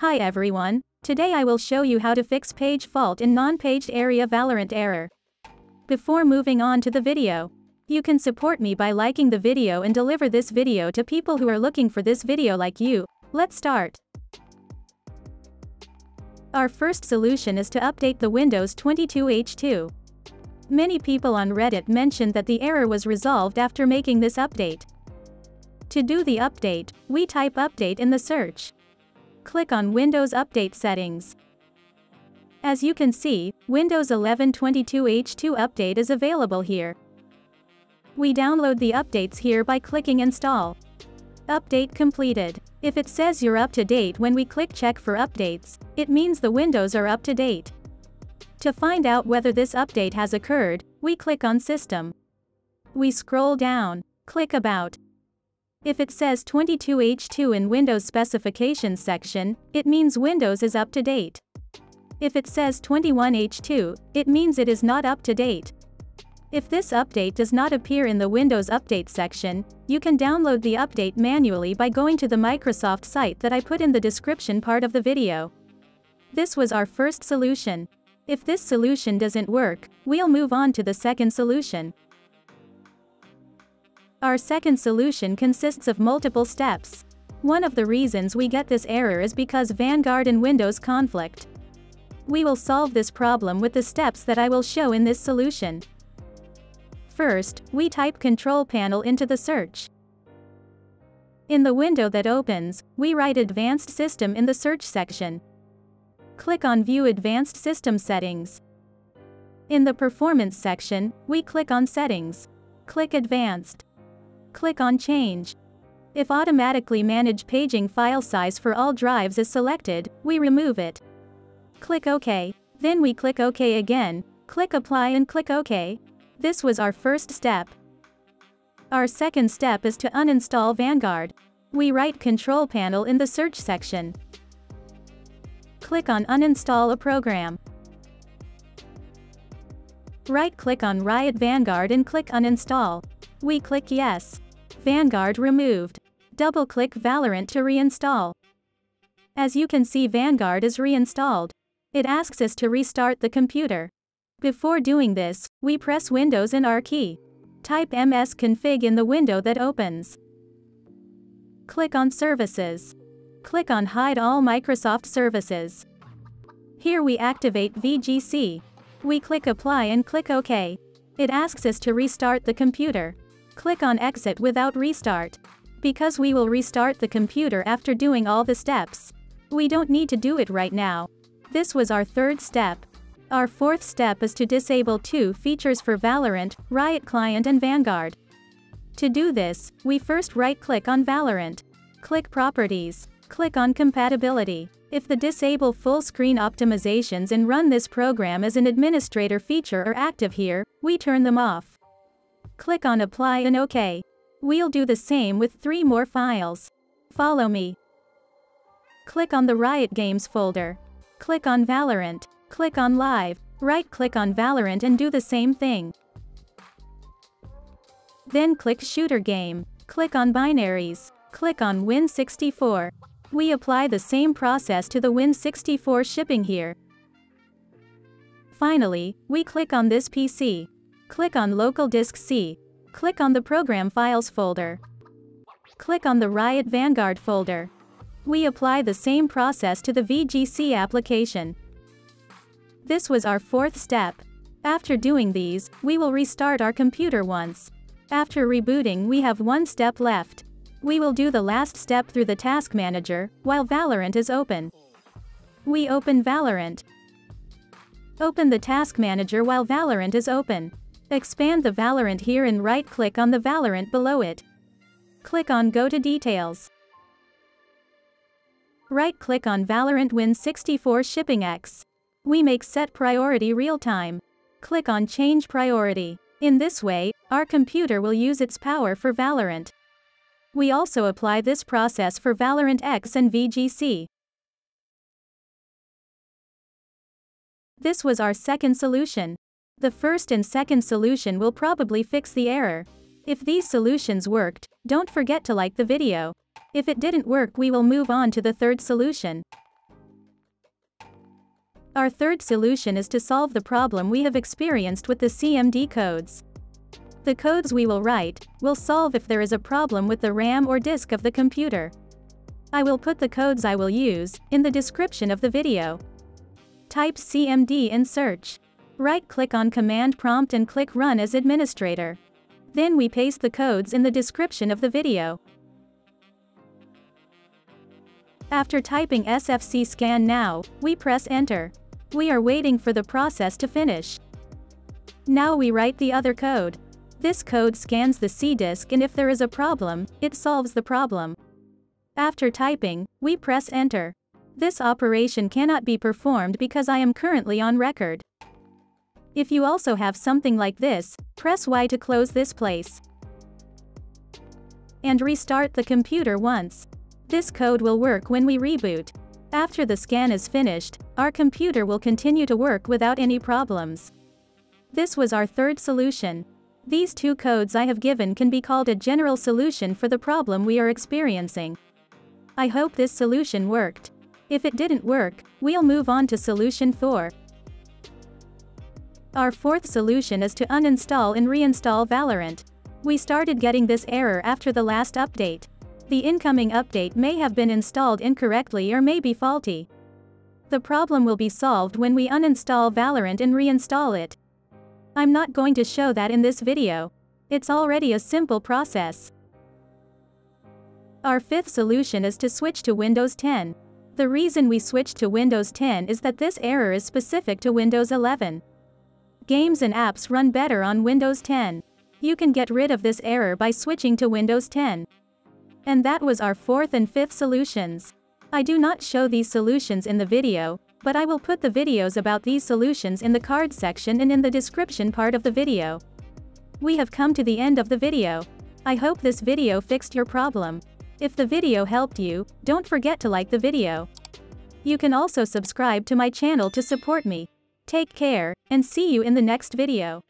Hi everyone, today I will show you how to fix page fault in non-paged area Valorant error. Before moving on to the video, you can support me by liking the video and deliver this video to people who are looking for this video like you. Let's start. Our first solution is to update the Windows 22H2. Many people on Reddit mentioned that the error was resolved after making this update. To do the update, we type update in the search. Click on Windows Update Settings. As you can see, Windows 11 22H2 update is available here. We download the updates here by clicking Install. Update completed. If it says you're up to date when we click Check for updates, it means the windows are up to date. To find out whether this update has occurred, we click on System. We scroll down, click About. If it says 22H2 in Windows Specifications section, it means Windows is up to date. If it says 21H2, it means it is not up to date. If this update does not appear in the Windows Update section, you can download the update manually by going to the Microsoft site that I put in the description part of the video. This was our first solution. If this solution doesn't work, we'll move on to the second solution. Our second solution consists of multiple steps. One of the reasons we get this error is because Vanguard and Windows conflict. We will solve this problem with the steps that I will show in this solution. First, we type Control Panel into the search. In the window that opens, we write Advanced System in the search section. Click on View Advanced System Settings. In the Performance section, we click on Settings. Click Advanced. Click on Change. If Automatically Manage Paging File Size for all drives is selected, we remove it. Click OK. Then we click OK again, click Apply and click OK. This was our first step. Our second step is to uninstall Vanguard. We write Control Panel in the search section. Click on Uninstall a program. Right-click on Riot Vanguard and click Uninstall. We click Yes. Vanguard removed. Double-click Valorant to reinstall. As you can see, Vanguard is reinstalled. It asks us to restart the computer. Before doing this, we press Windows and R key. Type msconfig in the window that opens. Click on Services. Click on Hide All Microsoft Services. Here we activate VGC. We click Apply and click OK. It asks us to restart the computer. Click on Exit without restart. Because we will restart the computer after doing all the steps, we don't need to do it right now. This was our third step. Our fourth step is to disable two features for Valorant, Riot Client and Vanguard. To do this, we first right-click on Valorant. Click Properties. Click on Compatibility. If the Disable Full Screen Optimizations and Run this program as an administrator feature are active here, we turn them off. Click on Apply and OK. We'll do the same with 3 more files. Follow me. Click on the Riot Games folder. Click on Valorant. Click on Live. Right-click on Valorant and do the same thing. Then click Shooter Game. Click on Binaries. Click on Win64. We apply the same process to the Win64 shipping here. Finally, we click on this PC. Click on Local Disk C. Click on the Program Files folder. Click on the Riot Vanguard folder. We apply the same process to the VGC application. This was our fourth step. After doing these, we will restart our computer once. After rebooting, we have one step left. We will do the last step through the Task Manager, while Valorant is open. We open Valorant. Open the Task Manager while Valorant is open. Expand the Valorant here and right-click on the Valorant below it. Click on Go to Details. Right-click on Valorant Win64 Shipping X. We make Set Priority Real-Time. Click on Change Priority. In this way, our computer will use its power for Valorant. We also apply this process for Valorant X and VGC. This was our second solution. The first and second solution will probably fix the error. If these solutions worked, don't forget to like the video. If it didn't work, we will move on to the third solution. Our third solution is to solve the problem we have experienced with the CMD codes. The codes we will write will solve if there is a problem with the RAM or disk of the computer. I will put the codes I will use in the description of the video. Type CMD in search. Right-click on command prompt and click Run as administrator. Then we paste the codes in the description of the video. After typing SFC scan now, we press enter. We are waiting for the process to finish. Now we write the other code. This code scans the C disk, and if there is a problem, it solves the problem. After typing, we press enter. This operation cannot be performed because I am currently on record. If you also have something like this, press Y to close this place. And restart the computer once. This code will work when we reboot. After the scan is finished, our computer will continue to work without any problems. This was our third solution. These two codes I have given can be called a general solution for the problem we are experiencing. I hope this solution worked. If it didn't work, we'll move on to solution 4. Our fourth solution is to uninstall and reinstall Valorant. We started getting this error after the last update. The incoming update may have been installed incorrectly or may be faulty. The problem will be solved when we uninstall Valorant and reinstall it. I'm not going to show that in this video. It's already a simple process. Our fifth solution is to switch to Windows 10. The reason we switched to Windows 10 is that this error is specific to Windows 11. Games and apps run better on Windows 10. You can get rid of this error by switching to Windows 10. And that was our fourth and fifth solutions. I do not show these solutions in the video, but I will put the videos about these solutions in the card section and in the description part of the video. We have come to the end of the video. I hope this video fixed your problem. If the video helped you, don't forget to like the video. You can also subscribe to my channel to support me. Take care, and see you in the next video.